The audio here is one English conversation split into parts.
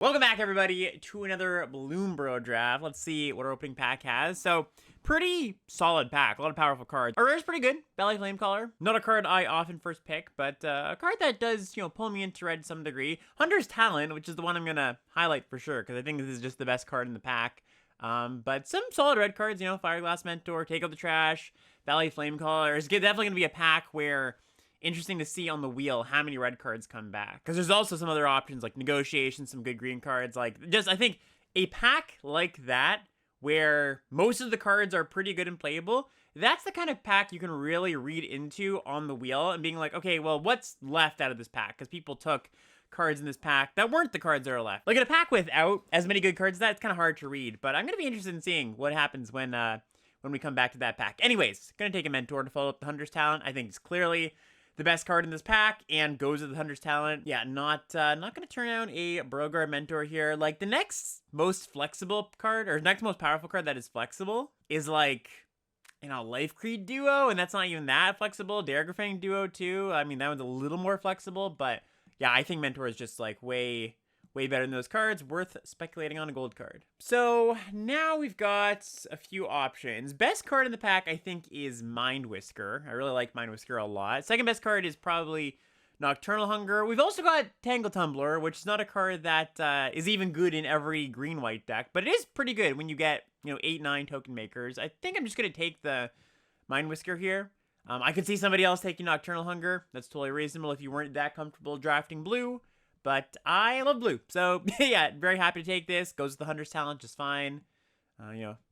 Welcome back, everybody, to another Bloomburrow draft. Let's see what our opening pack has. So, pretty solid pack. A lot of powerful cards. Our rare is pretty good. Belly Flamecaller. Not a card I often first pick, but a card that does, pull me into red to some degree. Hunter's Talent, which is the one I'm going to highlight for sure, because I think this is just the best card in the pack. But some solid red cards, Fireglass Mentor, Take Out the Trash, Belly Flamecaller. It's definitely going to be a pack where interesting to see on the wheel how many red cards come back, because there's also some other options like Negotiation, some good green cards. I think a pack like that where most of the cards are pretty good and playable, that's the kind of pack you can really read into on the wheel and being like, okay, well, what's left out of this pack? Because people took cards in this pack that weren't the cards that are left. Like in a pack without as many good cards, that's kind of hard to read, but I'm going to be interested in seeing what happens when we come back to that pack. Anyways, going to take a Mentor to follow up the Hunter's Talent. I think it's clearly the best card in this pack and goes with the Hunter's Talent. Yeah, not going to turn down a Broguard Mentor here. Like, the next most flexible card, or next most powerful card that is flexible is like, Life Creed Duo, and that's not even that flexible. Dargrafang Duo too. I mean, that one's a little more flexible, but yeah, I think Mentor is just like way better than those cards. Worth speculating on a gold card. So now we've got a few options. Best card in the pack, I think, is Mind Whisker. I really like Mind Whisker a lot. Second best card is probably Nocturnal Hunger. We've also got Tangle Tumbler, which is not a card that is even good in every green-white deck, but it is pretty good when you get, 8-9 token makers. I think I'm just going to take the Mind Whisker here. I could see somebody else taking Nocturnal Hunger. That's totally reasonable if you weren't that comfortable drafting blue. But I love blue. So, yeah, very happy to take this. Goes with the Hunter's Talent just fine.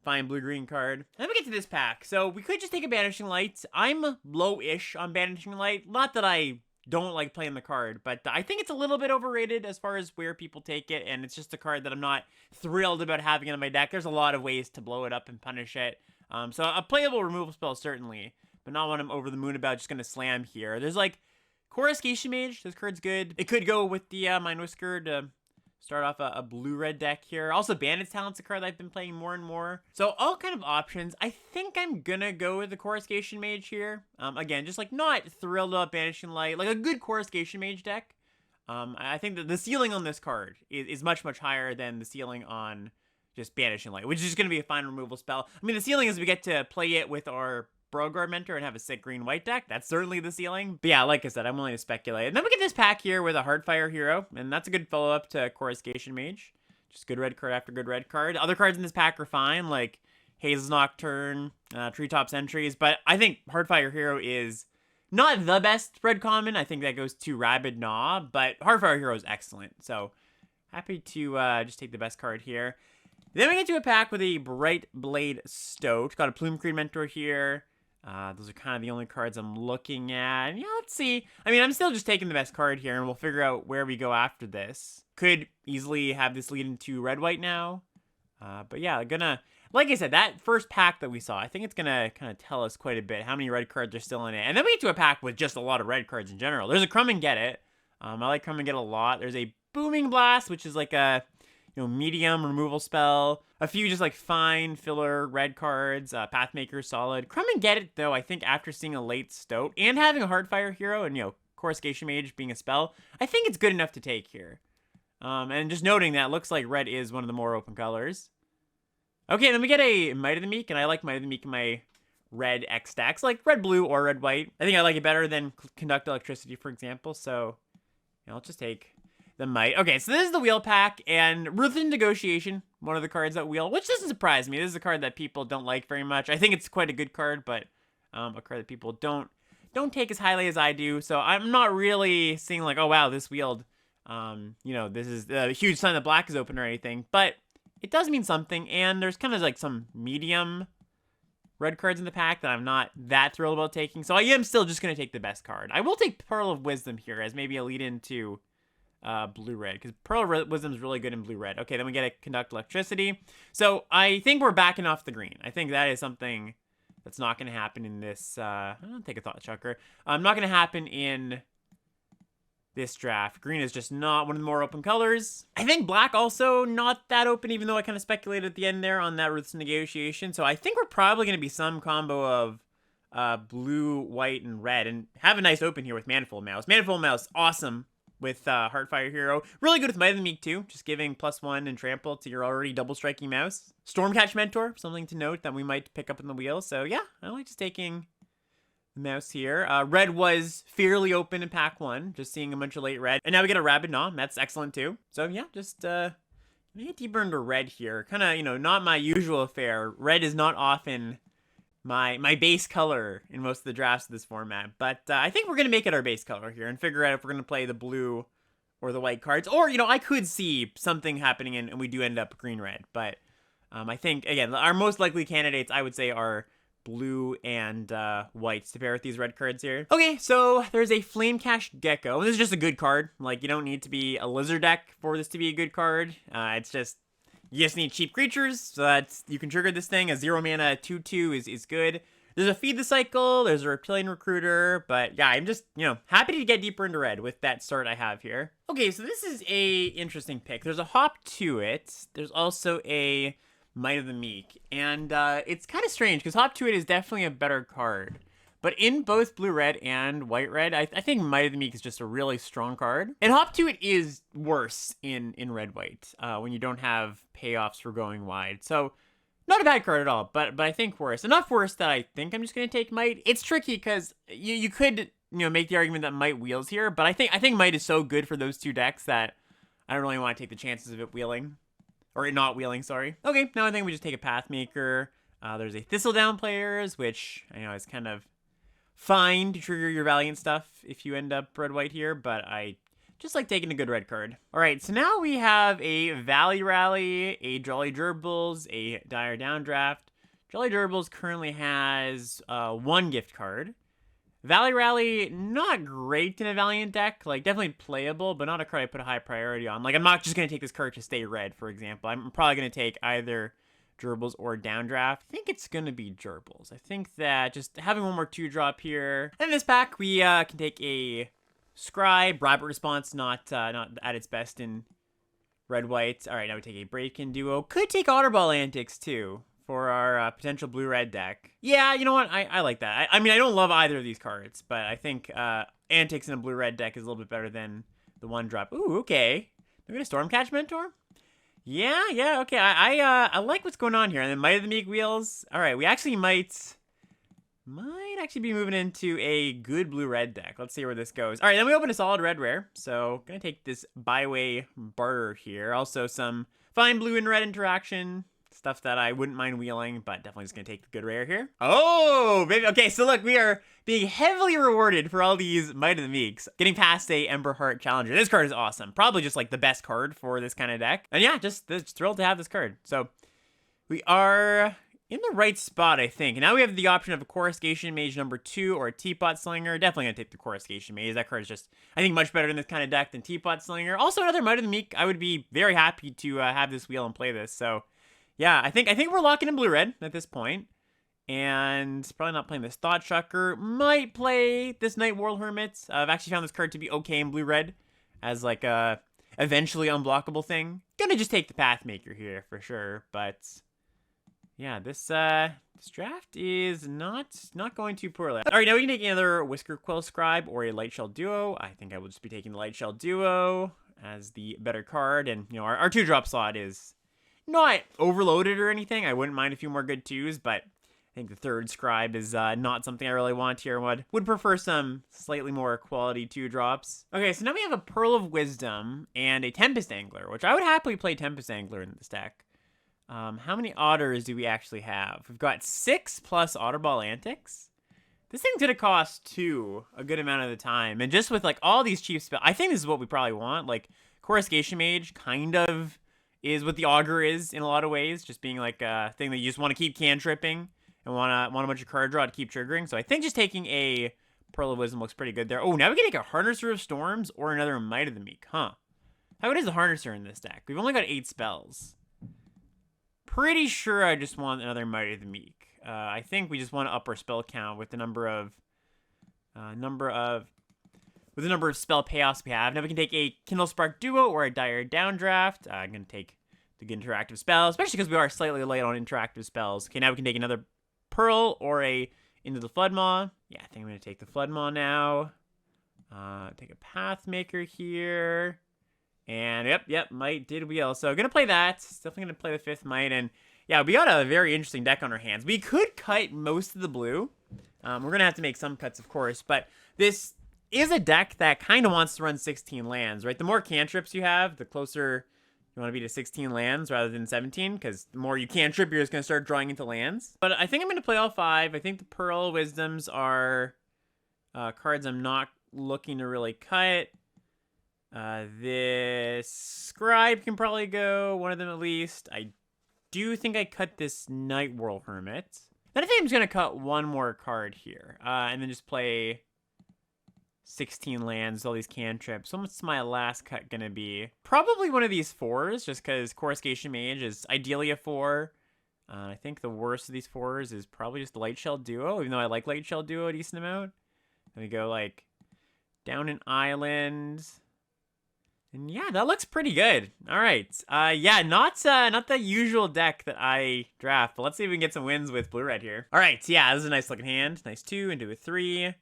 Fine blue-green card. Then we get to this pack. So, we could just take a Banishing Light. I'm low-ish on Banishing Light. Not that I don't like playing the card, but I think it's a little bit overrated as far as where people take it, and it's just a card that I'm not thrilled about having in my deck. There's a lot of ways to blow it up and punish it. So, a playable removal spell, certainly, but not one I'm over the moon about. Just going to slam here. There's, Coruscation Mage, this card's good. It could go with the Mind Whisker to start off a blue-red deck here. Also, Bandit's Talent's a card that I've been playing more and more. So, all kind of options. I think I'm gonna go with the Coruscation Mage here. Again, just, not thrilled about Banishing Light. Like, a good Coruscation Mage deck. I think that the ceiling on this card is much, much higher than the ceiling on just Banishing Light, which is gonna be a fine removal spell. I mean, the ceiling is we get to play it with our Broguard Mentor and have a sick green-white deck. That's certainly the ceiling. But yeah, like I said, I'm willing to speculate. And then we get this pack here with a Heartfire Hero, and that's a good follow-up to Coruscation Mage. Just good red card after good red card. Other cards in this pack are fine, like Hazel's Nocturne, Treetop Sentries, but I think Heartfire Hero is not the best red common. I think that goes to Rabid Gnaw, but Heartfire Hero is excellent. So happy to just take the best card here. Then we get to a pack with a Bright Blade Stoat. Got a Plume Creed Mentor here. Those are kind of the only cards I'm looking at. Yeah, let's see. I mean, I'm still just taking the best card here, and we'll figure out where we go after this. Could easily have this lead into red-white now. But yeah, like I said, that first pack that we saw, I think it's gonna kind of tell us quite a bit how many red cards are still in it. And then we get to a pack with just a lot of red cards in general. There's a Crumb and Get It. I like Crumb and Get It a lot. There's a Booming Blast, which is like a medium removal spell. A few just fine filler red cards. Pathmaker, solid. Crumb and Get It, though, I think after seeing a late Stoat and having a Heartfire Hero and, Coruscation Mage being a spell, I think it's good enough to take here. And just noting that looks like red is one of the more open colors. Okay, then we get a Might of the Meek, and I like Might of the Meek in my red X stacks, like red-blue or red-white. I think I like it better than Conduct Electricity, for example, so I'll just take the Might. Okay, so this is the wheel pack, and Ruthless Negotiation, one of the cards that wheel, which doesn't surprise me. This is a card that people don't like very much. I think it's quite a good card, but a card that people don't take as highly as I do. So I'm not really seeing oh wow, this wheeled, this is a huge sign that black is open or anything, but it does mean something. And there's kind of some medium red cards in the pack that I'm not that thrilled about taking. So I am still just going to take the best card. I will take Pearl of Wisdom here as maybe a lead into blue-red, because Pearl of Wisdom is really good in blue-red. Okay, then we get a Conduct Electricity. So I think we're backing off the green. I think that is something that's not going to happen in this. I don't take a Thought Chucker. Not going to happen in this draft. Green is just not one of the more open colors. I think black also not that open, even though I kind of speculated at the end there on that Ruthless Negotiation. So I think we're probably going to be some combo of blue, white, and red, and have a nice open here with Manifold Mouse. Manifold Mouse, awesome with Heartfire Hero. Really good with Might of the Meek too, just giving +1 and trample to your already double striking mouse. Stormcatch Mentor, something to note that we might pick up in the wheel. So yeah, I like just taking the mouse here. Red was fairly open in pack 1, just seeing a bunch of late red. And now we get a Rabid Nom, that's excellent too. So yeah, just get deeper into red here. Kind of, you know, not my usual affair. Red is not often my base color in most of the drafts of this format, but I think we're going to make it our base color here and figure out if we're going to play the blue or the white cards. Or, you know, I could see something happening and we do end up green-red, but I think, again, our most likely candidates, I would say, are blue and whites to pair with these red cards here. Okay, so there's a Flame Cash Gecko. This is just a good card. Like, you don't need to be a lizard deck for this to be a good card. It's just, you just need cheap creatures, so that you can trigger this thing. A 0 mana 2/2 is good. There's a Feed the Cycle, there's a Reptilian Recruiter, but yeah, I'm just, you know, happy to get deeper into red with that start I have here. Okay, so this is a interesting pick. There's a Hop to it. There's also a Might of the Meek, and it's kind of strange, because Hop to it is definitely a better card. But in both blue-red and white-red, I think Might of the Meek is just a really strong card. And Hop to it is worse in red-white, when you don't have payoffs for going wide. So, not a bad card at all, but I think worse. Enough worse that I think I'm just going to take Might. It's tricky, because you could, you know, make the argument that Might wheels here, but I think Might is so good for those two decks that I don't really want to take the chances of it wheeling. Or it not wheeling, sorry. Okay, now I think we just take a Pathmaker. There's a Thistledown Players, which I know is kind of fine to trigger your Valiant stuff if you end up red-white here, but I just like taking a good red card. All right, so now we have a Valley Rally, a Jolly Gerbils, a Dire Downdraft. Jolly Gerbils currently has 1 gift card. Valley Rally, not great in a Valiant deck. Like, definitely playable, but not a card I put a high priority on. Like, I'm not just going to take this card to stay red, for example. I'm probably going to take either Gerbils or Downdraft. I think it's going to be Gerbils. I think that just having one more 2-drop here. And in this pack, we can take a Scribe. Rabbit Response, not at its best in red-white. All right, now we take a Break-In Duo. Could take Otterball Antics, too, for our potential blue-red deck. Yeah, you know what? I like that. I mean, I don't love either of these cards, but I think Antics in a blue-red deck is a little bit better than the 1-drop. Ooh, okay. We're going to Stormcatch Mentor? Yeah, okay. I like what's going on here. And then Might of the Meek wheels. All right, we actually might actually be moving into a good blue-red deck. Let's see where this goes. All right, then we open a solid red rare. So, gonna take this Byway Barter here. Also, some fine blue and red interaction. Stuff that I wouldn't mind wheeling, but definitely just gonna take the good rare here. Oh, baby. Okay, so look, we are being heavily rewarded for all these Might of the Meeks. Getting past a Ember Heart Challenger. This card is awesome. Probably just like the best card for this kind of deck. And yeah, just thrilled to have this card. So we are in the right spot, I think. And now we have the option of a Coruscation Mage #2 or a Teapot Slinger. Definitely gonna take the Coruscation Mage. That card is just, I think, much better in this kind of deck than Teapot Slinger. Also, another Might of the Meek. I would be very happy to have this wheel and play this. So yeah, I think we're locking in blue-red at this point. And probably not playing this Thought Chucker. Might play this Night World Hermit. I've actually found this card to be okay in blue-red as like a eventually unblockable thing. Gonna just take the Pathmaker here for sure. But yeah, this draft is not going too poorly. All right, now we can take another Whisker Quill Scribe or a Lightshell Duo. I think I will just be taking the Lightshell Duo as the better card. And, you know, our 2-drop slot is not overloaded or anything. I wouldn't mind a few more good 2s, but I think the 3rd Scribe is not something I really want here. Would prefer some slightly more quality 2-drops. Okay, so now we have a Pearl of Wisdom and a Tempest Angler, which I would happily play Tempest Angler in this deck. How many Otters do we actually have? We've got 6 plus Otterball Antics. This thing's gonna cost 2 a good amount of the time. And just with like all these cheap spells, I think this is what we probably want. Like Coruscation Mage kind of is what the Augur is in a lot of ways, just being like a thing that you just want to keep cantripping and want a bunch of card draw to keep triggering. So I think just taking a Pearl of Wisdom looks pretty good there. Oh, now we can take a Harnesser of Storms or another Might of the Meek, huh? How good is the Harnesser in this deck? We've only got 8 spells. Pretty sure I just want another Might of the Meek. I think we just want to up our spell count with the number of spell payoffs we have. Now we can take a Kindle Spark Duo or a Dire Downdraft. I'm going to take the good interactive spell, especially because we are slightly light on interactive spells. Okay, now we can take another Pearl or a Into the Floodmaw. Yeah, I think I'm going to take the Floodmaw now. Take a Pathmaker here. And yep, Might did wheel. So gonna play that. Definitely gonna play the 5th Might. And yeah, we got a very interesting deck on our hands. We could cut most of the blue. We're gonna have to make some cuts, of course. But this is a deck that kind of wants to run 16 lands, right? The more cantrips you have, the closer you want to be to 16 lands rather than 17, because the more you cantrip, you're just going to start drawing into lands. But I think I'm going to play all 5. I think the Pearl Wisdoms are cards I'm not looking to really cut. This Scribe can probably go, one of them at least. I do think I cut this Night World Hermit. Then I think I'm just going to cut one more card here, and then just play 16 lands, all these cantrips. So what's my last cut gonna be? Probably one of these 4s, just because Coruscation Mage is ideally a 4. I think the worst of these 4s is probably just the Light Shell Duo, even though I like Light Shell Duo a decent amount. Then we go like down an island. And yeah, that looks pretty good. All right. Yeah, not the usual deck that I draft, but let's see if we can get some wins with blue-red here. All right, yeah, this is a nice looking hand. Nice 2 into a 3.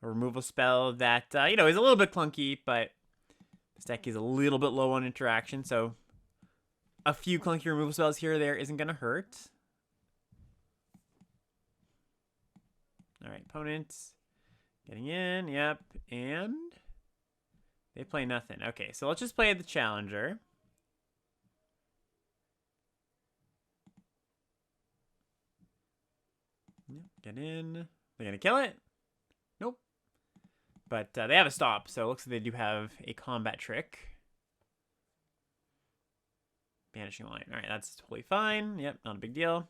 A removal spell that, you know, is a little bit clunky, but this deck is a little bit low on interaction, so a few clunky removal spells here or there isn't going to hurt. All right, opponents getting in, yep, and they play nothing. Okay, so let's just play the Challenger. Yep, get in. They're going to kill it? Nope. But they have a stop, so it looks like they do have a combat trick. Banishing Line. All right, that's totally fine. Yep, not a big deal.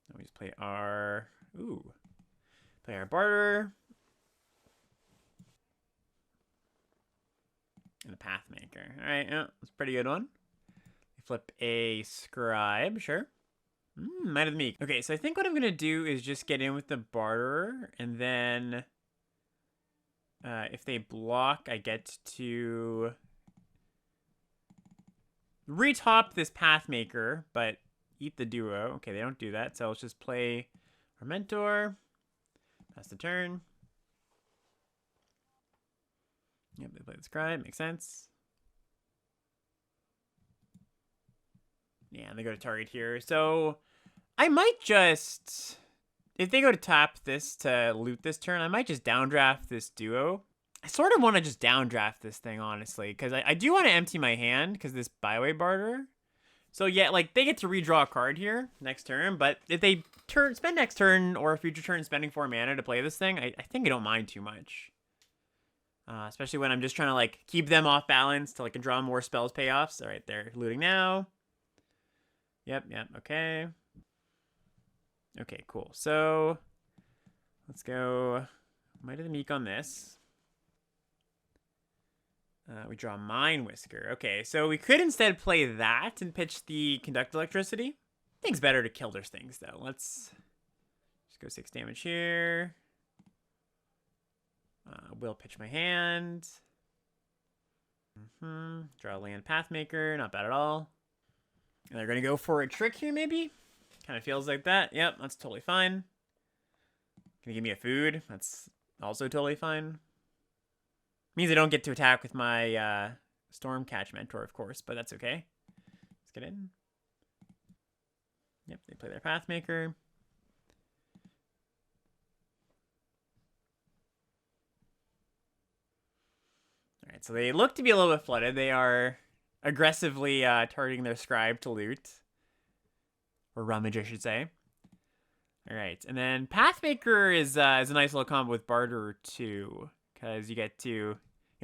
Now we just play our... Ooh. Play our Barter. And a Pathmaker. All right, yeah, that's a pretty good one. We flip a Scribe, sure. Might of the Meek. Okay, so I think what I'm going to do is just get in with the Barterer, and then if they block, I get to retop this Pathmaker, but eat the Duo. Okay, they don't do that, so let's just play our Mentor. Pass the turn. Yep, they play the Scribe. Makes sense. Yeah, they go to target here. So I might just, if they go to tap this to loot this turn, I might just downdraft this Duo. I sort of want to just downdraft this thing, honestly, because I do want to empty my hand because this Byway Barter. So yeah, like they get to redraw a card here next turn, but if they spend next turn or a future turn spending 4 mana to play this thing, I think I don't mind too much. Especially when I'm just trying to like keep them off balance to like draw more spells payoffs. All right, they're looting now. Yep, okay. Okay, cool. So let's go Might of the Meek on this. We draw Mind Whisker. Okay, so we could instead play that and pitch the Conduct Electricity. I think it's better to kill those things, though. Let's just go 6 damage here. Will pitch my hand. Draw a land Pathmaker. Not bad at all. And they're going to go for a trick here, maybe? Kind of feels like that. Yep, that's totally fine. Can you give me a food? That's also totally fine. Means I don't get to attack with my Stormcatch Mentor, of course, but that's okay. Let's get in. Yep, they play their Pathmaker. All right, so they look to be a little bit flooded. They are aggressively targeting their Scribe to loot. Or rummage, I should say. All right, and then Pathmaker is a nice little combo with Barterer too, because you get to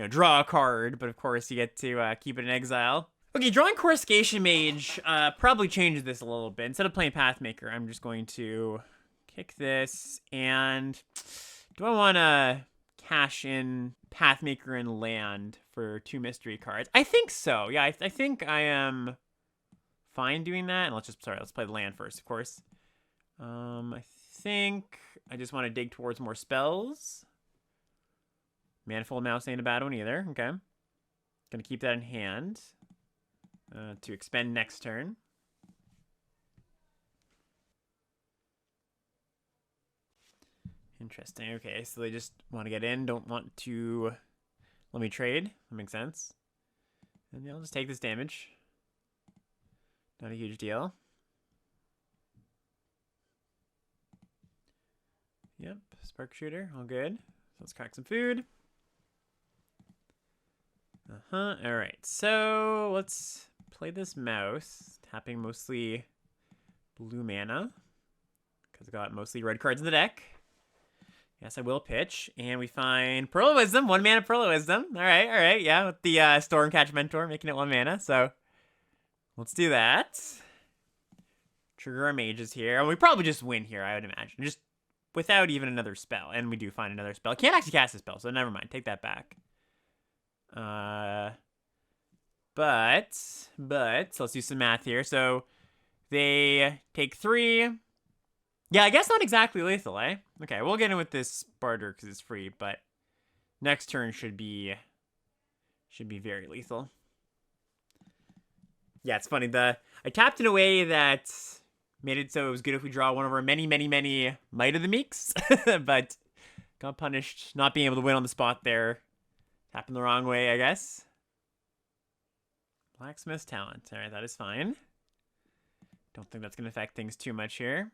draw a card, but of course you get to keep it in exile. Okay, drawing Coruscation Mage probably changes this a little bit. Instead of playing Pathmaker, I'm just going to kick this, and do I want to cash in Pathmaker and land for 2 mystery cards? I think so. Yeah, I think I am fine doing that. And let's play the land first, of course. I think I just want to dig towards more spells. Manifold Mouse ain't a bad one either. Okay. Gonna keep that in hand to expend next turn. Interesting. Okay, so they just want to get in, don't want to let me trade. That makes sense. And I'll just take this damage. Not a huge deal. Yep, spark shooter, all good. So let's crack some food. All right, so let's play this mouse. Tapping mostly blue mana, because I got mostly red cards in the deck. Yes, I will pitch, and we find Pearl of Wisdom, 1 mana Pearl of Wisdom. All right, yeah, with the Stormcatch Mentor, making it 1 mana, so let's do that. Trigger our mages here, and we probably just win here, I would imagine, just without even another spell, and we do find another spell. Can't actually cast a spell, so never mind, take that back. But, so let's do some math here. So, they take 3. Yeah, I guess not exactly lethal, eh? Okay, we'll get in with this barter because it's free, but next turn should be very lethal. Yeah, it's funny. I tapped in a way that made it so it was good if we draw one of our many Might of the Meeks, but got punished not being able to win on the spot there. Tapping the wrong way, I guess. Blacksmith's Talent. All right, that is fine. Don't think that's going to affect things too much here.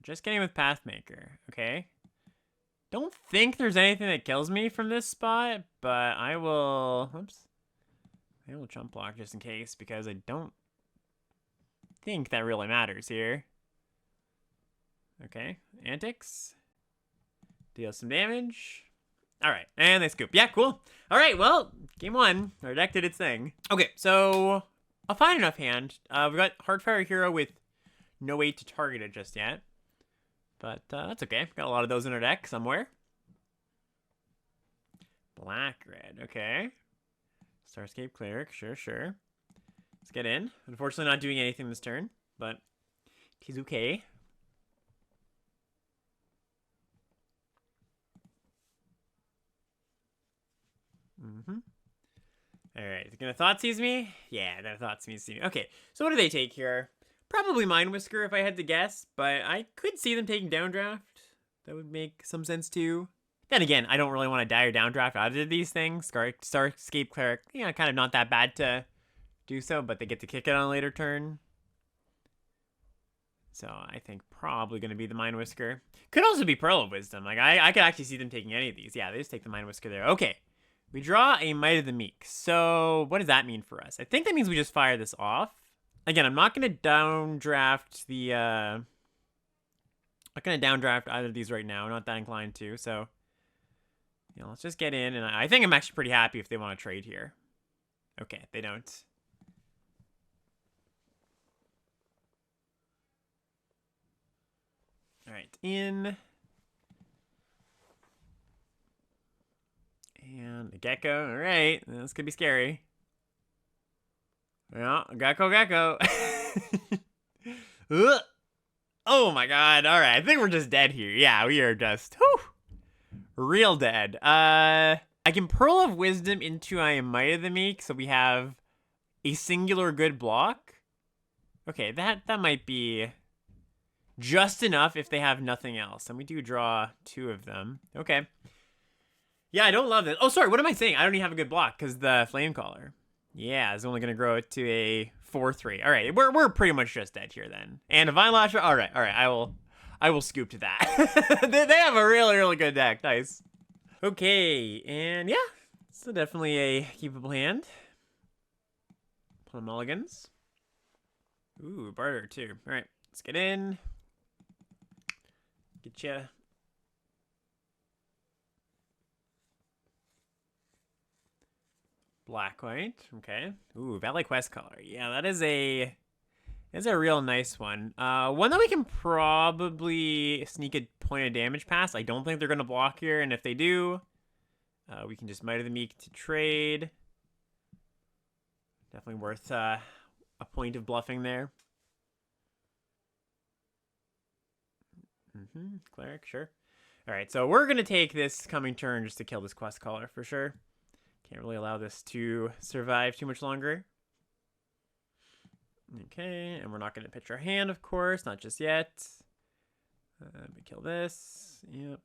Just getting with Pathmaker, okay? Don't think there's anything that kills me from this spot, but I will... Oops. I will chump block just in case, because I don't think that really matters here. Okay, Antics. Deal some damage. Alright, and they scoop. Yeah, cool. Alright, well, game 1. Our deck did its thing. Okay, so a fine enough hand. We've got Heartfire Hero with no way to target it just yet. But that's okay. Got a lot of those in our deck somewhere. Black-red, okay. Starscape Cleric, sure. Let's get in. Unfortunately not doing anything this turn, but it is okay. Alright, they're gonna Thoughtseize me? Yeah, they're Thoughtseize me. Okay, so what do they take here? Probably Mind Whisker if I had to guess, but I could see them taking Downdraft. That would make some sense too. Then again, I don't really want to die or Downdraft out of these things. Starscape Cleric, kind of not that bad to do so, but they get to kick it on a later turn. So I think probably going to be the Mind Whisker. Could also be Pearl of Wisdom. Like, I could actually see them taking any of these. Yeah, they just take the Mind Whisker there. Okay, we draw a Might of the Meek. So what does that mean for us? I think that means we just fire this off. Again, I'm not going to downdraft the... I'm not going to downdraft either of these right now. I'm not that inclined to, so... let's just get in, and I think I'm actually pretty happy if they want to trade here. Okay, they don't. All right, in. And the Gecko, all right. This could be scary. Yeah, Gecko. Oh my god, all right. I think we're just dead here. Yeah, we are just, whew, real dead. I can Pearl of Wisdom into a Might of the Meek, so we have a singular good block. Okay, that might be just enough if they have nothing else. And we do draw 2 of them. Okay. Yeah, I don't love this. Oh, sorry, what am I saying? I don't even have a good block because the Flamecaller. Yeah, it's only going to grow it to a 4/3. All right, we're pretty much just dead here then. And a Vine Lasher. All right, I will scoop to that. they have a really good deck. Nice. Okay, and yeah, so definitely a keepable hand. Pull mulligans. Ooh, barter too. All right, let's get in. Get ya. Black white. Okay. Ooh, Valley Quest color. Yeah, that is a real nice one. One that we can probably sneak a point of damage past. I don't think they're gonna block here, and if they do, We can just Might of the Meek to trade. Definitely worth a point of bluffing there. Cleric, sure. All right, so we're going to take this coming turn just to kill this quest caller for sure. Can't really allow this to survive too much longer. Okay, and we're not going to pitch our hand, of course, not just yet. Let me kill this. Yep.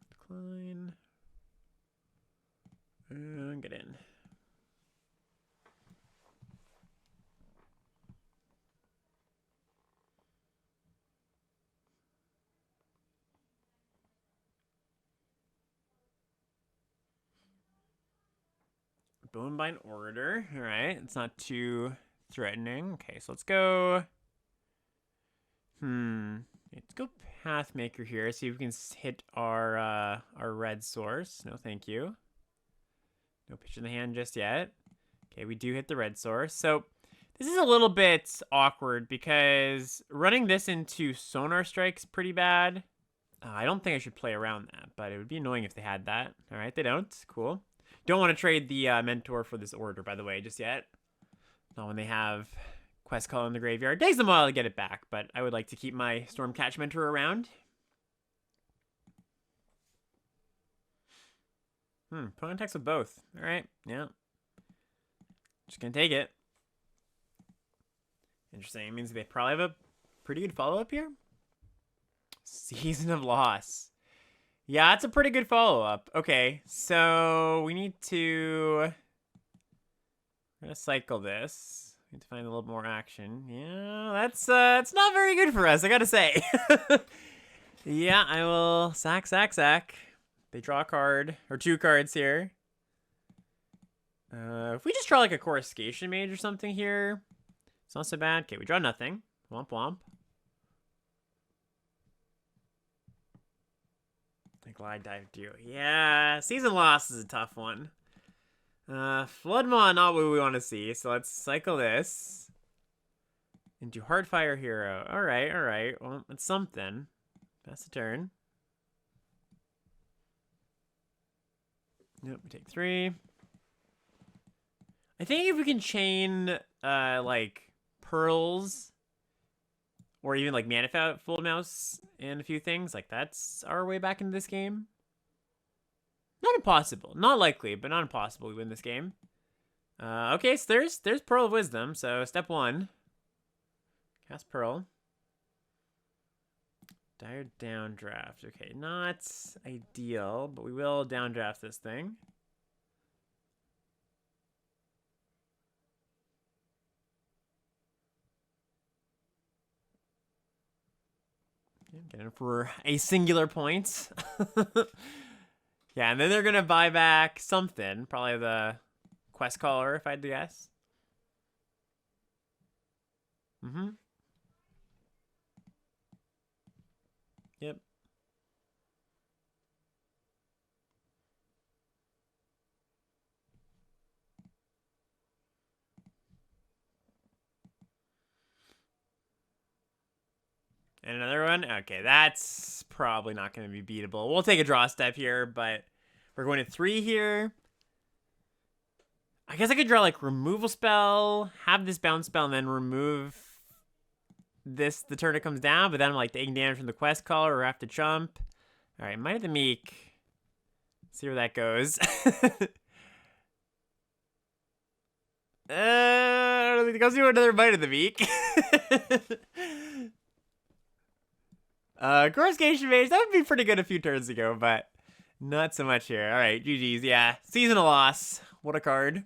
Decline. And get in. Bonebine Orator. All right, it's not too threatening. Okay, so let's go. Let's go Pathmaker here. See if we can hit our red source. No, thank you. No pitch in the hand just yet. Okay, we do hit the red source. So this is a little bit awkward because running this into Sonar Strike's pretty bad. I don't think I should play around that, but it would be annoying if they had that. All right, they don't. Cool. Don't want to trade the Mentor for this order, by the way, just yet. Not when they have Quest Call in the graveyard. Takes them a while to get it back, but I would like to keep my Stormcatch Mentor around. Opponent attacks with both. All right, yeah. Just gonna take it. Interesting. It means they probably have a pretty good follow-up here. Season of Loss. Yeah, that's a pretty good follow-up. Okay, so we need to... We're gonna cycle this. Need to find a little more action. Yeah, that's it's not very good for us, I gotta say. Yeah, I will sack. They draw a card, or 2 cards here. If we just draw like a Coruscation Mage or something here, it's not so bad. Okay, we draw nothing. Womp womp. The Glide Dive Duo. Yeah, Season Loss is a tough one. Floodmaw, not what we want to see. So let's cycle this into Heartfire Hero. All right. Well, it's something. Pass the turn. Nope, we take 3. I think if we can chain, like, Pearls, or even, like, Manifold Mouse and a few things, like, that's our way back into this game. Not impossible. Not likely, but not impossible we win this game. Okay, so there's Pearl of Wisdom, so step 1. Cast Pearl. Dire Downdraft. Okay, not ideal, but we will downdraft this thing. Get in for a singular point. Yeah, and then they're going to buy back something. Probably the Quest Caller, if I had to guess. Yep. And another one? Okay, that's probably not going to be beatable. We'll take a draw step here, but we're going to 3 here. I guess I could draw, like, Removal Spell, have this Bounce Spell, and then remove this the turn it comes down, but then I'm, like, taking damage from the Quest Caller or have to jump. All right, Might of the Meek. See where that goes. It goes to another Might of the Meek. Coruscation Mage, that would be pretty good a few turns ago, but not so much here. All right, GG's, yeah. Season of Loss. What a card.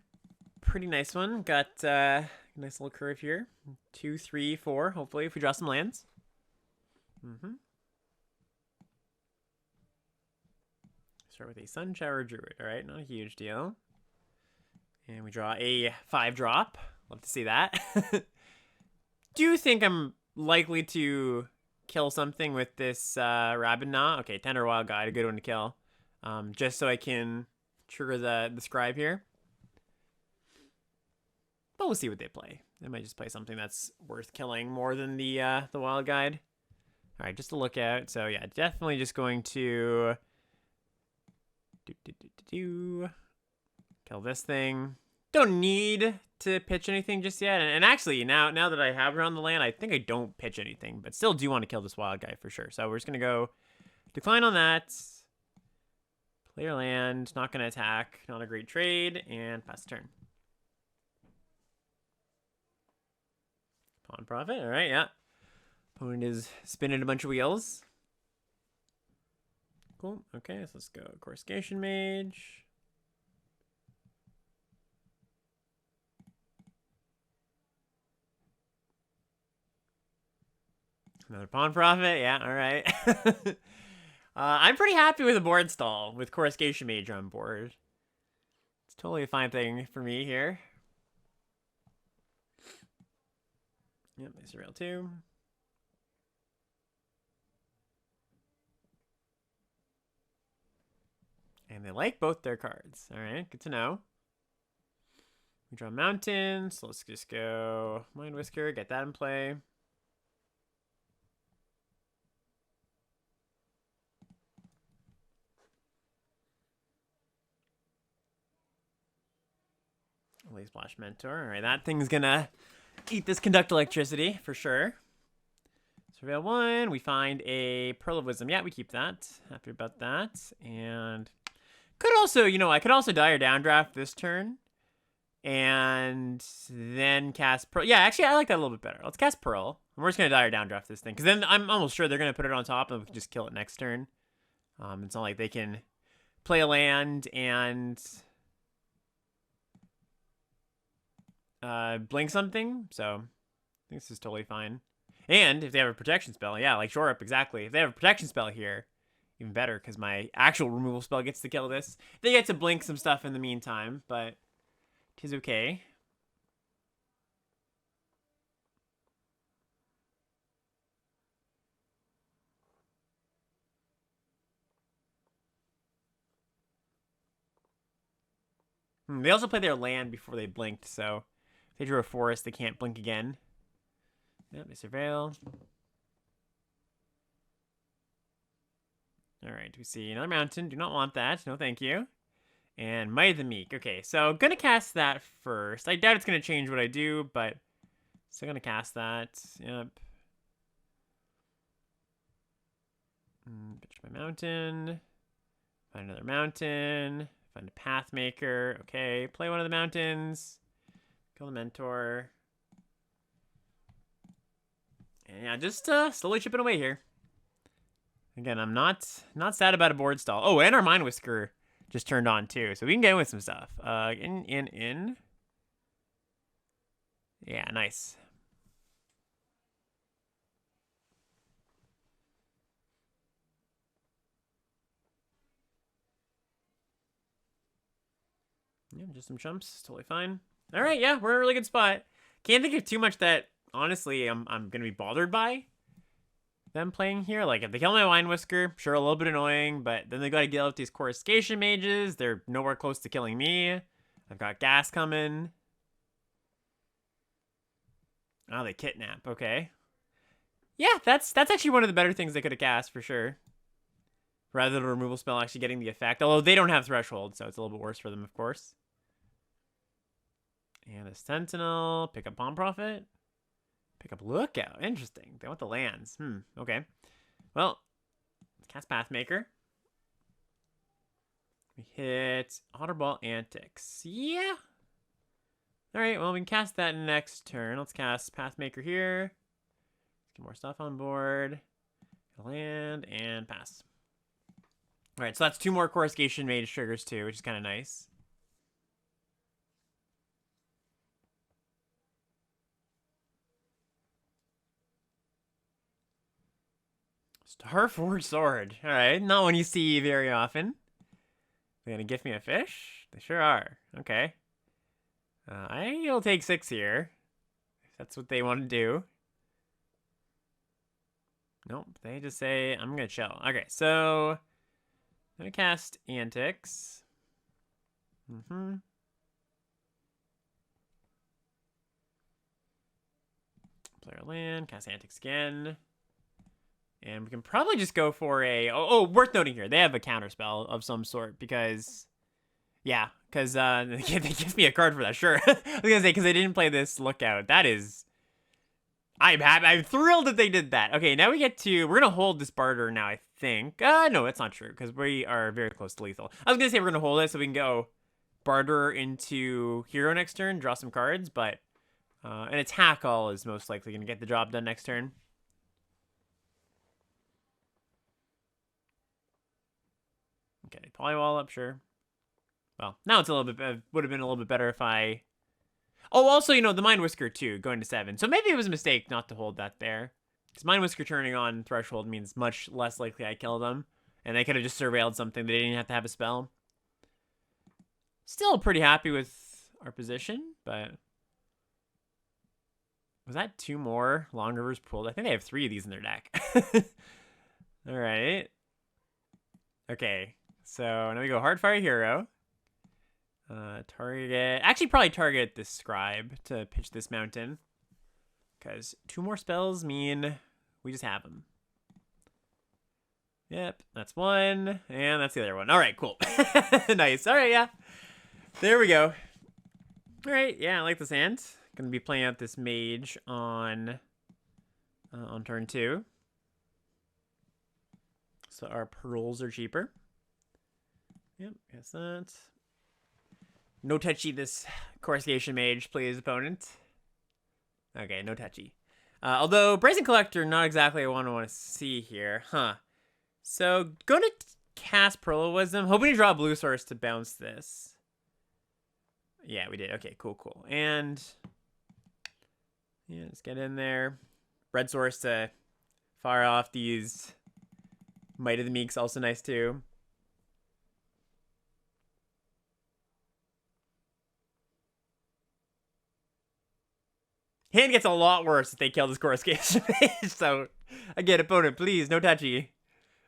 Pretty nice one. Got nice little curve here. 2, 3, 4, hopefully, if we draw some lands. Start with a Sunshower Druid. All right, not a huge deal. And we draw a 5-drop. Love to see that. Do think I'm likely to kill something with this Rabinah. Okay, Tender Wild Guide, a good one to kill. Just so I can trigger the Scribe here. But we'll see what they play. They might just play something that's worth killing more than the Wild Guide. All right, just a lookout. So yeah, definitely just going to kill this thing. Don't need to pitch anything just yet. And actually, now that I have her on the land, I think I don't pitch anything, but still do want to kill this wild guy for sure. So we're just gonna go decline on that. Play your land. Not gonna attack. Not a great trade. And pass the turn. Pawn profit. All right, yeah. Opponent is spinning a bunch of wheels. Cool. Okay, so let's go Coruscation Mage. Another pawn profit. Yeah, all right. I'm pretty happy with the board stall with Coruscation Mage on board. It's totally a fine thing for me here. Yep, nice rail too. And they like both their cards. All right, good to know. We draw Mountain, so let's just go Mind Whisker, get that in play. Lazy Splash Mentor. All right, that thing's gonna eat this Conduct Electricity for sure. Surveil 1, we find a Pearl of Wisdom. Yeah, we keep that. Happy about that. And could also, I could also die or downdraft this turn. And then cast Pearl. Yeah, actually, I like that a little bit better. Let's cast Pearl. And we're just going to die or downdraft this thing. Because then I'm almost sure they're going to put it on top and we can just kill it next turn. It's not like they can play a land and blink something. So I think this is totally fine. And if they have a protection spell, yeah, like Shore Up, exactly. If they have a protection spell here, even better, because my actual removal spell gets to kill this. They get to blink some stuff in the meantime, but tis okay. They also play their land before they blinked, so if they drew a forest, they can't blink again. Yep, they surveil. All right, we see another mountain. Do not want that. No, thank you. And Might of the Meek. Okay, so gonna cast that first. I doubt it's gonna change what I do, but still gonna cast that. Yep. Pitch my mountain. Find another mountain. Find a Pathmaker. Okay, play one of the mountains. Kill the Mentor. And yeah, just slowly chipping away here. Again, I'm not sad about a board stall. Oh, and our Mind Whisker just turned on too, so we can get in with some stuff. In. Yeah, nice. Yeah, just some chumps, totally fine. All right, yeah, we're in a really good spot. Can't think of too much that honestly I'm gonna be bothered by them playing here. Like, if they kill my Mind Whisker, sure, a little bit annoying, but then they gotta deal with these Coruscation Mages. They're nowhere close to killing me. I've got gas coming. Oh, they kidnap. Okay. Yeah, that's actually one of the better things they could have cast for sure. Rather than a removal spell actually getting the effect. Although they don't have Threshold, so it's a little bit worse for them, of course. And a Sentinel. Pick up Pawn Profit. Pick up Lookout. Interesting. They want the lands. Okay. Well, let's cast Pathmaker. We hit Otterball Antics. Yeah. Alright, well, we can cast that next turn. Let's cast Pathmaker here. Let's get more stuff on board. Land and pass. Alright, so that's 2 more Coruscation Mage triggers too, which is kind of nice. Starforged Sword. Alright, not one you see very often. They're gonna gift me a fish? They sure are. Okay. I'll take 6 here. If that's what they want to do. Nope, they just say, I'm gonna chill. Okay, so I'm gonna cast Antics. Play our land, cast Antics again. And we can probably just go for a... Oh, worth noting here. They have a counterspell of some sort because... Yeah, because they give me a card for that, sure. I was going to say, because they didn't play this Lookout. That is... I'm happy. I'm thrilled that they did that. Okay, now we get to... We're going to hold this barter now, I think. No, that's not true, because we are very close to lethal. I was going to say we're going to hold it so we can go barter into hero next turn, draw some cards, but... an attack all is most likely going to get the job done next turn. Okay, polywall up, sure. Well, now it's a little bit... would have been a little bit better if I... Oh, also, you know, the Mind Whisker, too, going to 7. So maybe it was a mistake not to hold that there. Because Mind Whisker turning on Threshold means much less likely I kill them. And they could have just surveilled something. They didn't have to have a spell. Still pretty happy with our position, but... Was that 2 more Long Rivers pooled? I think they have 3 of these in their deck. All right. Okay. So now we go Hardfire Hero. Target... Actually, probably target this Scribe to pitch this mountain. Because 2 more spells mean we just have them. Yep, that's 1. And that's the other one. All right, cool. Nice. All right, yeah. There we go. All right, yeah, I like this hand. Gonna be playing out this Mage on turn 2. So our pearls are cheaper. Yep, guess that. No touchy this Coruscation Mage, please, opponent. Okay, no touchy. Although, Brazen Collector, not exactly what I want to see here. Huh. So, going to cast Pearl of Wisdom. Hoping to draw a blue source to bounce this. Yeah, we did. Okay, cool. And... yeah, let's get in there. Red source to fire off these Might of the Meek's, also nice, too. Hand gets a lot worse if they kill this Coruscation Mage. So, again, opponent, please, no touchy.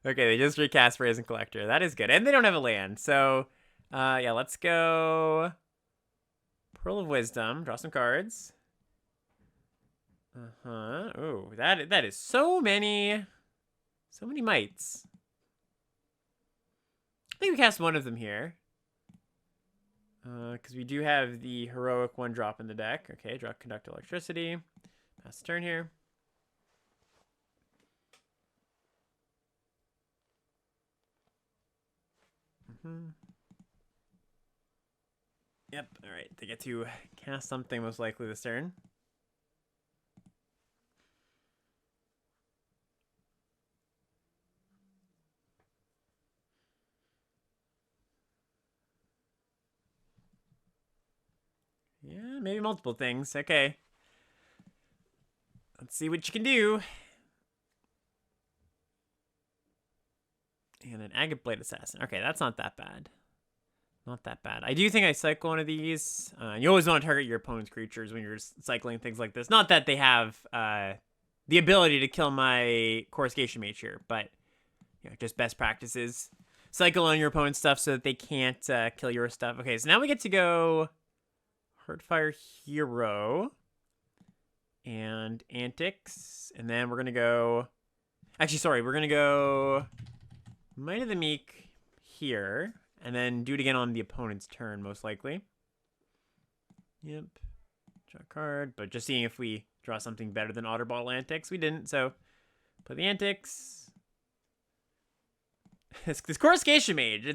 Okay, they just recast Brazen Collector. That is good. And they don't have a land. So, yeah, let's go Pearl of Wisdom. Draw some cards. Ooh, that is so many mites. I think we cast one of them here. Because we do have the heroic 1-drop in the deck. Okay, draw Conduct Electricity. Pass the turn here. Yep, alright. They get to cast something most likely this turn. Yeah, maybe multiple things. Okay. Let's see what you can do. And an Agate Blade Assassin. Okay, that's not that bad. Not that bad. I do think I cycle one of these. You always want to target your opponent's creatures when you're cycling things like this. Not that they have the ability to kill my Coruscation Mage here, but you know, just best practices. Cycle on your opponent's stuff so that they can't kill your stuff. Okay, so now we get to go Hardfire Hero and Antics, and then we're gonna go... Actually, sorry, we're gonna go Might of the Meek here, and then do it again on the opponent's turn, most likely. Yep. Draw a card, but just seeing if we draw something better than Otter Bottle Antics. We didn't, so play the Antics. This Coruscation Mage,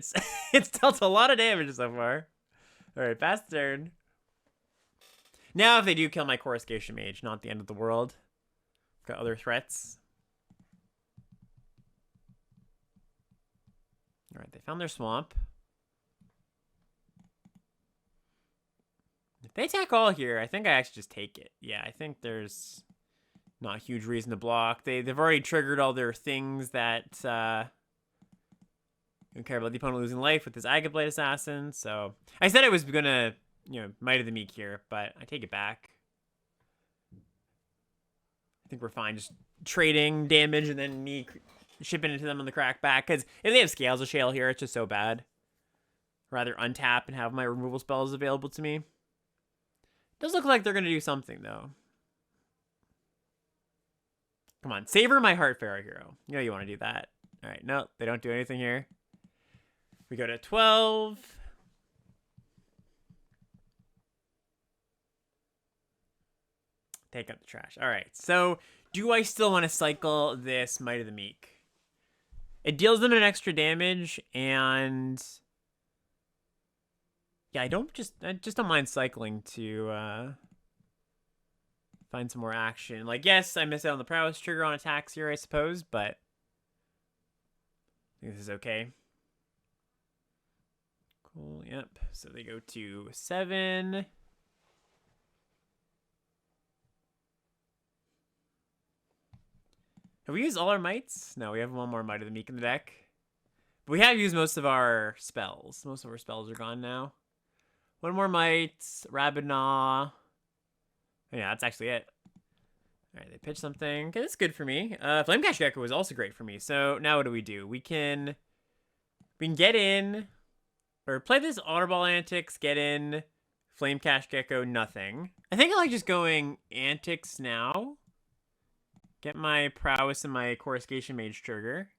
it's dealt a lot of damage so far. Alright, pass the turn. Now if they do kill my Coruscation Mage, not the end of the world. Got other threats. Alright, they found their swamp. If they attack all here, I think I actually just take it. Yeah, I think there's not a huge reason to block. They've already triggered all their things that don't care about the opponent losing life with this Agate Blade Assassin. So I said I was gonna, you know, Might of the Meek here, but I take it back. I think we're fine just trading damage and then me shipping it to them on the crackback. Because if they have Scales of Shale here, it's just so bad. Rather untap and have my removal spells available to me. Does look like they're going to do something, though. Come on, savor my heart, Pharaoh Hero. You know you want to do that. All right, no, they don't do anything here. We go to 12. Take out the trash. All right, so do I still want to cycle this Might of the Meek? It deals them an extra damage, and yeah, I just don't mind cycling to find some more action. Like, yes, I miss out on the prowess trigger on attacks here, I suppose, but I think this is okay. Cool, yep. So they go to 7. Have we used all our mites? No, we have one more Might of the Meek in the deck. But we have used most of our spells. Most of our spells are gone now. One more might. Rabidnaw. Yeah, that's actually it. Alright, they pitch something. Okay, that's good for me. Flamecash Gecko was also great for me. So now what do? We can get in. Or play this Otterball Antics, get in. Flamecash Gecko, nothing. I think I like just going Antics now. Get my Prowess and my Coruscation Mage trigger.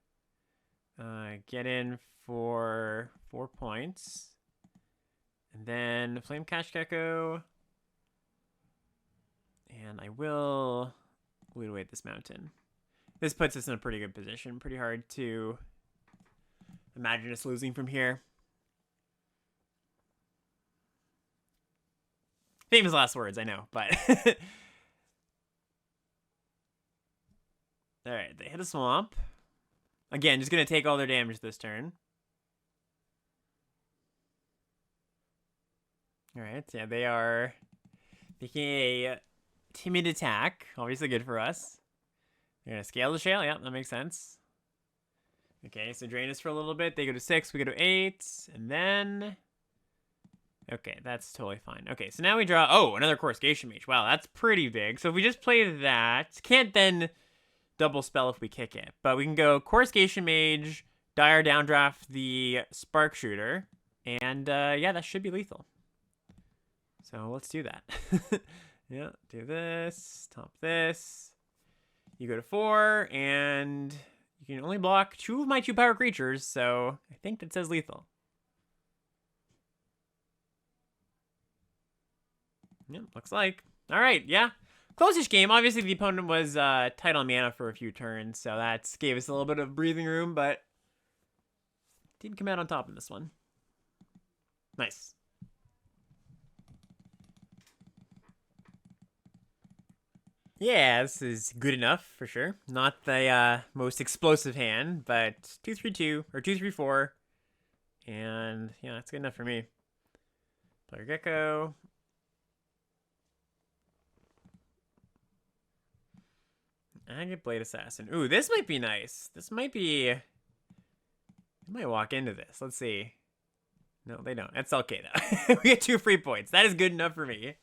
Get in for 4 points. And then Flamecash Gecko. And I will lead away at this mountain. This puts us in a pretty good position. Pretty hard to imagine us losing from here. Famous last words, I know, but... Alright, they hit a swamp. Again, just going to take all their damage this turn. Alright, yeah, they are making a timid attack. Obviously good for us. They're going to scale the shale. Yeah, that makes sense. Okay, so drain us for a little bit. They go to 6, we go to 8, and then... Okay, that's totally fine. Okay, so now we draw... Oh, another Coruscation Mage. Wow, that's pretty big. So if we just play that... Can't then... double spell if we kick it. But we can go Coruscation Mage, Dire Downdraft the Spark Shooter, and yeah, that should be lethal. So let's do that. Yeah, do this, top this. You go to 4, and you can only block 2 of my 2-power creatures, so I think that says lethal. Yep, looks like. All right, yeah. Closest game. Obviously, the opponent was tight on mana for a few turns, so that gave us a little bit of breathing room, but didn't come out on top in this one. Nice. Yeah, this is good enough, for sure. Not the most explosive hand, but 2-3-2, or 2-3-4, and yeah, that's good enough for me. Player Gecko. I get Blade Assassin. Ooh, this might be nice. This might be... I might walk into this. Let's see. No, they don't. That's okay, though. We get 2 free points. That is good enough for me.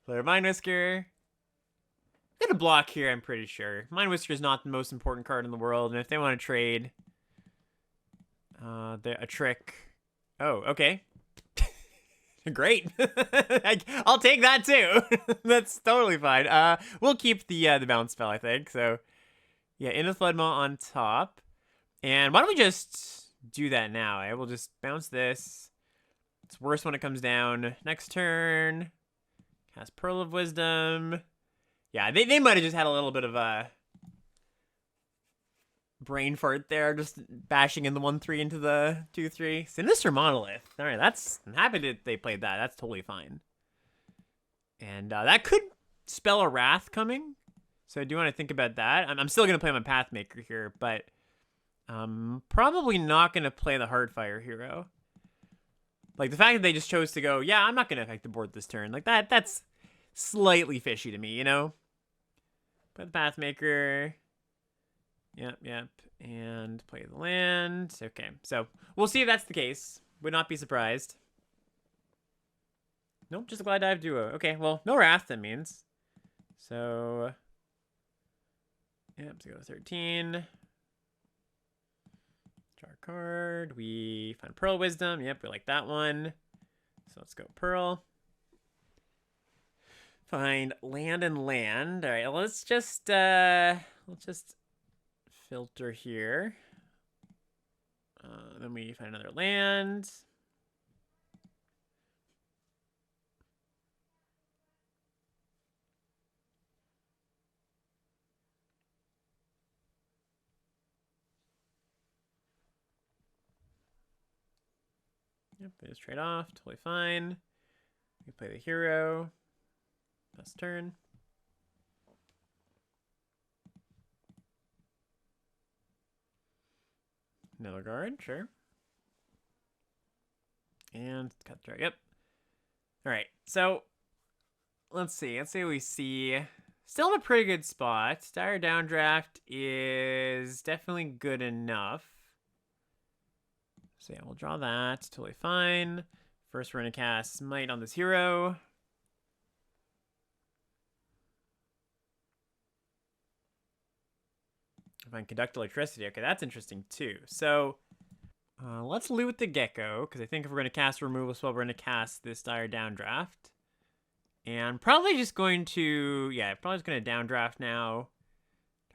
Player Mind Whisker. Get a block here, I'm pretty sure. Mind Whisker is not the most important card in the world, and if they want to trade... a trick... Oh, okay. Great. I'll take that too. That's totally fine. We'll keep the bounce spell, I think. So, yeah, in the Floodmaw on top. And why don't we just do that now? I will just bounce this. It's worse when it comes down. Next turn. Cast Pearl of Wisdom. Yeah, they might have just had a little bit of a brain fart there, just bashing in the 1-3 into the 2-3. Sinister Monolith. All right, I'm happy that they played that. That's totally fine. And that could spell a Wrath coming. So I do want to think about that. I'm still going to play my Pathmaker here, but probably not going to play the Heartfire hero. Like, the fact that they just chose to go, yeah, I'm not going to affect the board this turn. Like, that's slightly fishy to me, you know? Put the Pathmaker... Yep. And play the land. Okay, so we'll see if that's the case. Would not be surprised. Nope, just a Glide Dive Duo. Okay, well, no Wrath, that means. So, yep, so go 13. Draw a card. We find Pearl Wisdom. Yep, we like that one. So let's go Pearl. Find land and land. All right, let's just let's just filter here. Then we find another land. Yep, they just trade off. Totally fine. We play the hero. Best turn. Another guard, sure. And cut through. Yep. All right. So let's see. Let's say we see still in a pretty good spot. Dire Downdraft is definitely good enough. So yeah, we'll draw that. Totally fine. First, we're gonna cast Smite on this hero. If I can conduct electricity, okay, that's interesting too. So let's loot the gecko, because I think if we're gonna cast a removal spell, we're gonna cast this Dire Downdraft. And probably just going to, yeah, probably just gonna downdraft now.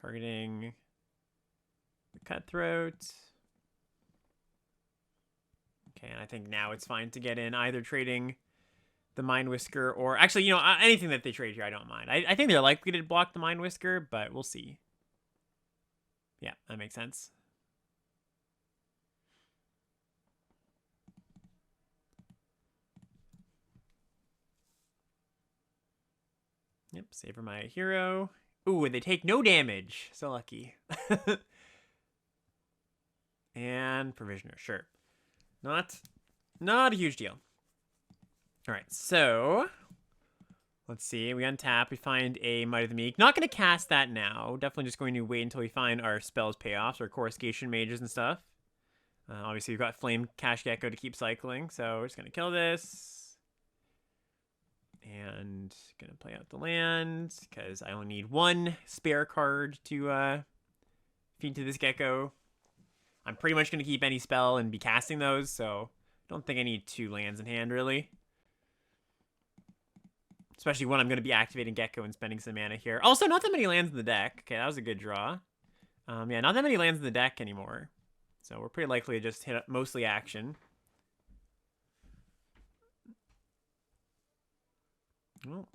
Targeting the Cutthroat. Okay, and I think now it's fine to get in either trading the Mind Whisker or actually, you know, anything that they trade here, I don't mind. I think they're likely to block the Mind Whisker, but we'll see. Yeah, that makes sense. Yep, savor my hero. Ooh, and they take no damage. So lucky. And Provisioner, sure. Not a huge deal. All right, so let's see. We untap. We find a Might of the Meek. Not going to cast that now. Definitely just going to wait until we find our spells payoffs, our Coruscation Mages and stuff. Obviously, we've got Flame Cash Gecko to keep cycling, so we're just going to kill this. And going to play out the land, because I only need one spare card to feed to this Gecko. I'm pretty much going to keep any spell and be casting those, so I don't think I need 2 lands in hand, really. Especially when I'm going to be activating Gecko and spending some mana here. Also, not that many lands in the deck. Okay, that was a good draw. Yeah, not that many lands in the deck anymore. So we're pretty likely to just hit mostly action. Well,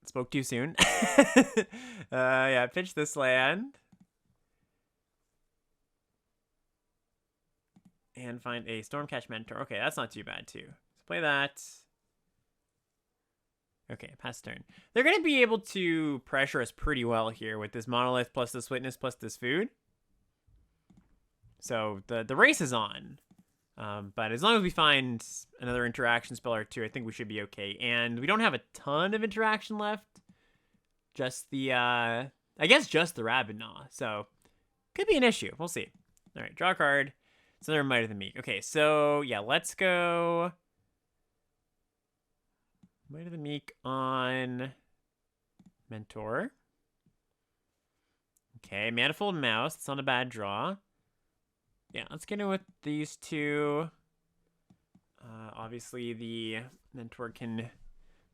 spoke too soon. Yeah, pitch this land. And find a Stormcatch Mentor. Okay, that's not too bad, too. Let's play that. Okay, pass turn. They're going to be able to pressure us pretty well here with this Monolith plus this Witness plus this food. So the race is on. But as long as we find another interaction spell or 2, I think we should be okay. And we don't have a ton of interaction left. Just the, I guess just the Rabid Gnaw. So, could be an issue. We'll see. All right, draw a card. It's another Might of the Meek. Okay, so, yeah, let's go Might of the Meek on Mentor. Okay, Manifold Mouse. It's not a bad draw. Yeah, let's get in with these 2. Obviously, the Mentor can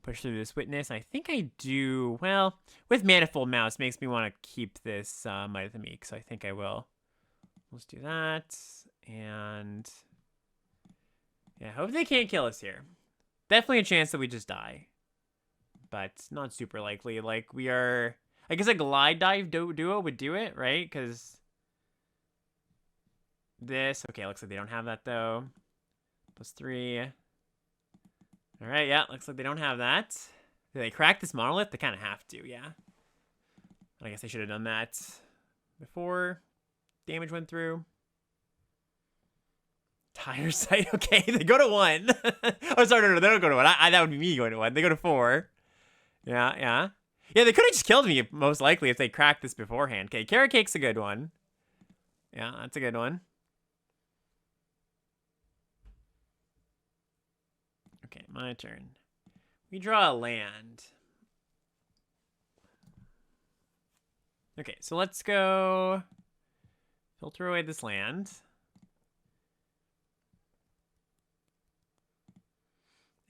push through this Witness. I think I do. Well, with Manifold Mouse, makes me want to keep this Might of the Meek, so I think I will. Let's do that. And yeah, hope they can't kill us here. Definitely a chance that we just die, but not super likely. Like, we are, I guess a Glide Dive duo would do it, right? Because this, okay, looks like they don't have that though. +3. All right, yeah, looks like they don't have that. Did they crack this Monolith? They kind of have to, yeah. I guess they should have done that before damage went through. Tire Sight, okay, they go to 1. Oh, sorry, no, they don't go to 1. That would be me going to 1. They go to 4. Yeah, yeah. Yeah, they could have just killed me, most likely, if they cracked this beforehand. Okay, Carrot Cake's a good one. Yeah, that's a good one. Okay, my turn. We draw a land. Okay, so let's go filter away this land.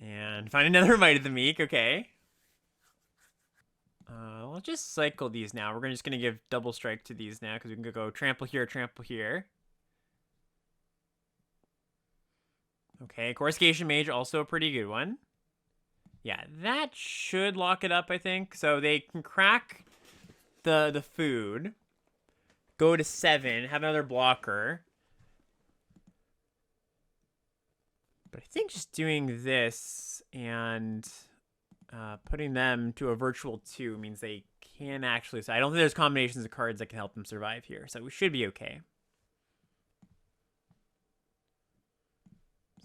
And find another Might of the Meek, okay. just cycle these now. We're just gonna give double strike to these now because we can go trample here, trample here. Okay, Coruscation Mage, also a pretty good one. Yeah, that should lock it up, I think. So they can crack the food, go to 7, have another blocker. But I think just doing this and putting them to a virtual 2 means they can actually... So I don't think there's combinations of cards that can help them survive here. So we should be okay.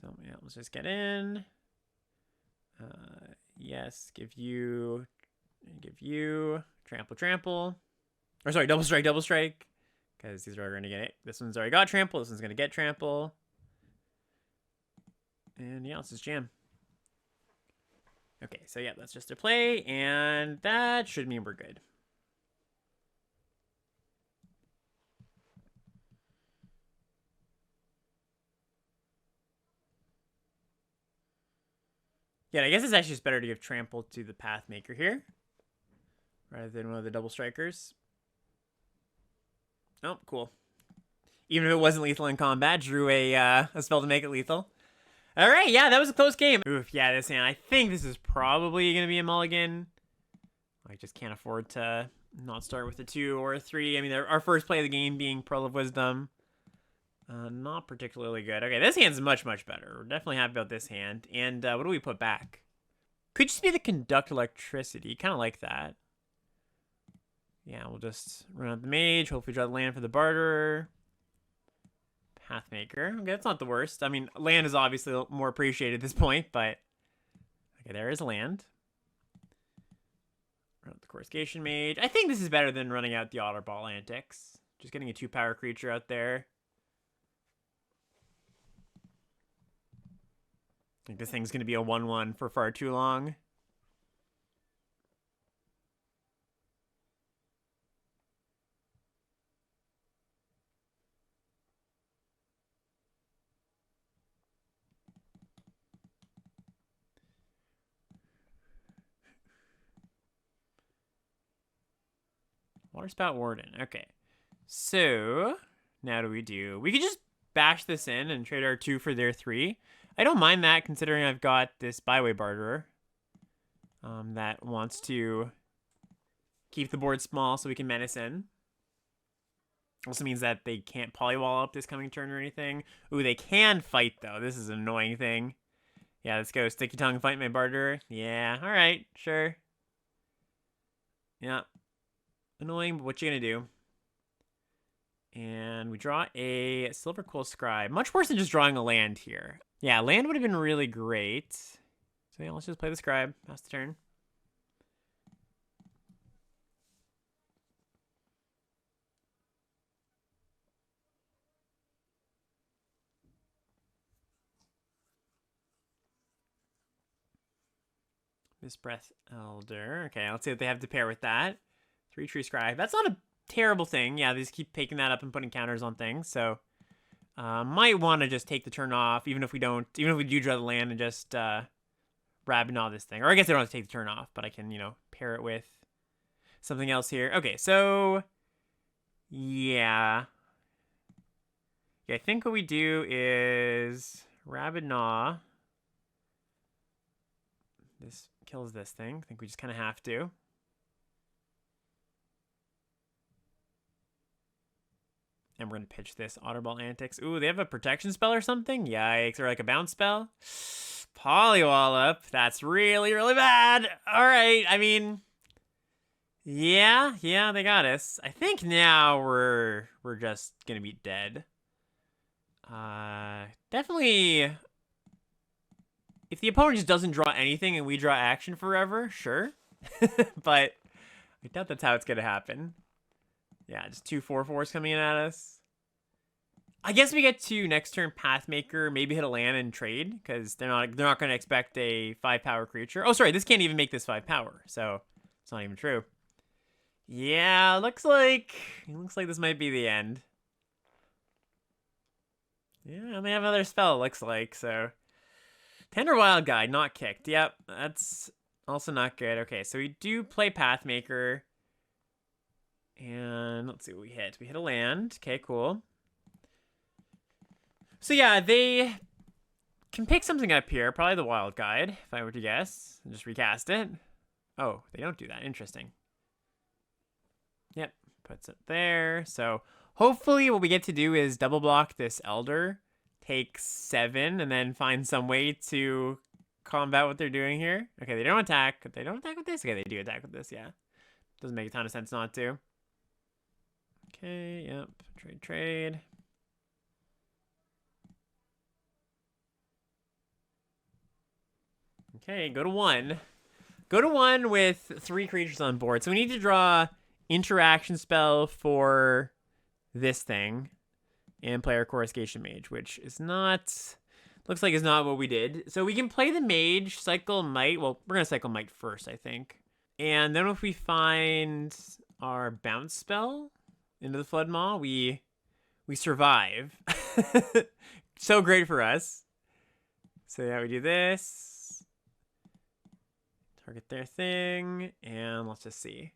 So yeah, let's just get in. Yes, give you, trample. Or sorry, double strike. Because these are going to get it. This one's already got trample. This one's going to get trample. And yeah, let's just jam. Okay, so yeah, that's just a play. And that should mean we're good. Yeah, I guess it's actually just better to give trample to the Pathmaker here, rather than one of the double strikers. Oh, cool. Even if it wasn't lethal in combat, drew a spell to make it lethal. All right, yeah, that was a close game. Oof, yeah, this hand, I think this is probably going to be a mulligan. I just can't afford to not start with a 2 or a 3. I mean, our first play of the game being Pearl of Wisdom. Not particularly good. Okay, this hand's much, much better. We're definitely happy about this hand. And what do we put back? Could just be the Conduct Electricity. Kind of like that. Yeah, we'll just run out the Mage. Hopefully draw the land for the Barterer. Pathmaker. Okay, that's not the worst. I mean, land is obviously more appreciated at this point, but... Okay, there is land. Run out the Coruscation Mage. I think this is better than running out the Otterball Antics. Just getting a 2-power creature out there. I think this thing's going to be a 1-1 for far too long. Waterspout Warden. Okay. So, now do we do? We could just bash this in and trade our 2 for their 3. I don't mind that, considering I've got this Byway Barterer that wants to keep the board small so we can menace in. Also means that they can't polywall up this coming turn or anything. Ooh, they can fight, though. This is an annoying thing. Yeah, let's go. Sticky Tongue, fight my Barterer. Yeah, all right, sure. Yeah. Annoying, but what you gonna do? And we draw a Silver Quill Scribe. Much worse than just drawing a land here. Yeah, land would have been really great. So yeah, let's just play the Scribe. Pass the turn. This Breath Elder. Okay, let's see what they have to pair with that. 3-tree Scribe. That's not a terrible thing. Yeah, they just keep picking that up and putting counters on things. So might want to just take the turn off, even if we do draw the land and just Rabinaw this thing. Or I guess they don't have to take the turn off, but I can, pair it with something else here. Okay, so yeah. Yeah, I think what we do is Rabinaw. This kills this thing. I think we just kind of have to. And we're going to pitch this Otterball Antics. Ooh, they have a protection spell or something? Yikes. Or like a bounce spell? Polywallop. That's really, really bad. All right. I mean, yeah, they got us. I think now we're just going to be dead. Definitely, if the opponent just doesn't draw anything and we draw action forever, sure. But I doubt that's how it's going to happen. Yeah, just 2 4/4s coming in at us. I guess we get to next turn Pathmaker, maybe hit a land and trade, because they're not going to expect a 5-power creature. Oh, sorry, this can't even make this 5-power, so it's not even true. Yeah, looks like this might be the end. Yeah, and they have another spell, it looks like, so Tender Wild Guide, not kicked. Yep, that's also not good. Okay, so we do play Pathmaker. let's see what we hit. We hit a land. Okay, cool. So yeah, they can pick something up here. Probably the Wild Guide, if I were to guess. And just recast it. Oh, they don't do that. Interesting. Yep, puts it there. So hopefully what we get to do is double block this Elder, take 7, and then find some way to combat what they're doing here. Okay, they don't attack. They don't attack with this? Okay, they do attack with this, yeah. Doesn't make a ton of sense not to. Okay, yep. Trade. Okay, go to 1. Go to 1 with 3 creatures on board. So we need to draw interaction spell for this thing and play our Coruscation Mage, which is not... Looks like it's not what we did. So we can play the Mage, cycle Might. Well, we're going to cycle Might first, I think. And then if we find our bounce spell into the Flood Maw, we survive. So great for us. So yeah, we do this. Target their thing. And let's just see.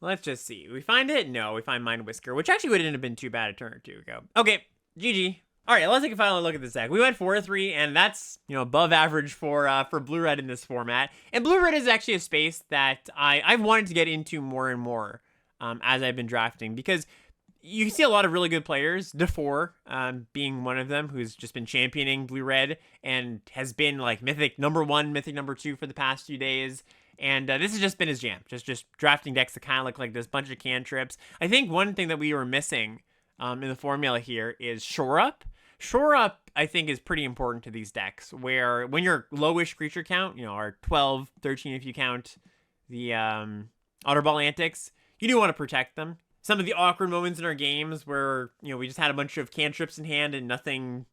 We find it? No, we find Mind Whisker, which actually wouldn't have been too bad a turn or two ago. Okay, GG. All right, let's take a final look at this deck. We went 4-3, and that's, you know, above average for blue-red in this format. And blue-red is actually a space that I've wanted to get into more and more as I've been drafting, because you see a lot of really good players, DeFore being one of them, who's just been championing blue-red and has been like Mythic #1, Mythic #2 for the past few days. And this has just been his jam, just drafting decks that kind of look like this bunch of cantrips. I think one thing that we were missing in the formula here is Shore Up. Shore Up, I think, is pretty important to these decks, where when you're lowish creature count, you know, or 12, 13 if you count the Otterball Antics, you do want to protect them. Some of the awkward moments in our games where, you know, we just had a bunch of cantrips in hand and nothing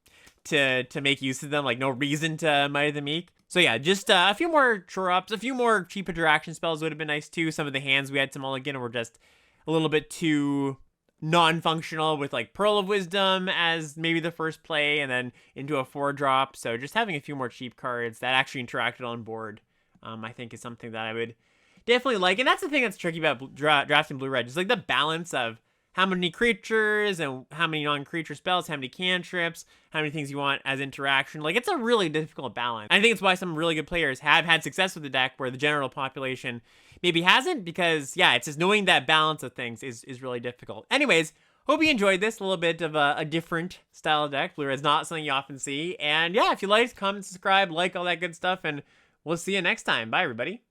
to make use of them, like no reason to Might of the Meek. So yeah, just a few more Shore Ups, a few more cheap interaction spells would have been nice too. Some of the hands we had to mulligan were just a little bit too non-functional, with like Pearl of Wisdom as maybe the first play and then into a 4-drop. So just having a few more cheap cards that actually interacted on board, I think is something that I would definitely like. And that's the thing that's tricky about drafting blue-red, just like the balance of how many creatures and how many non-creature spells, how many cantrips, how many things you want as interaction. Like, it's a really difficult balance. I think it's why some really good players have had success with the deck where the general population maybe hasn't, because, yeah, it's just knowing that balance of things is really difficult. Anyways, hope you enjoyed this. A little bit of a different style of deck. Blue-red's not something you often see. And, yeah, if you liked, comment, subscribe, like all that good stuff, and we'll see you next time. Bye, everybody.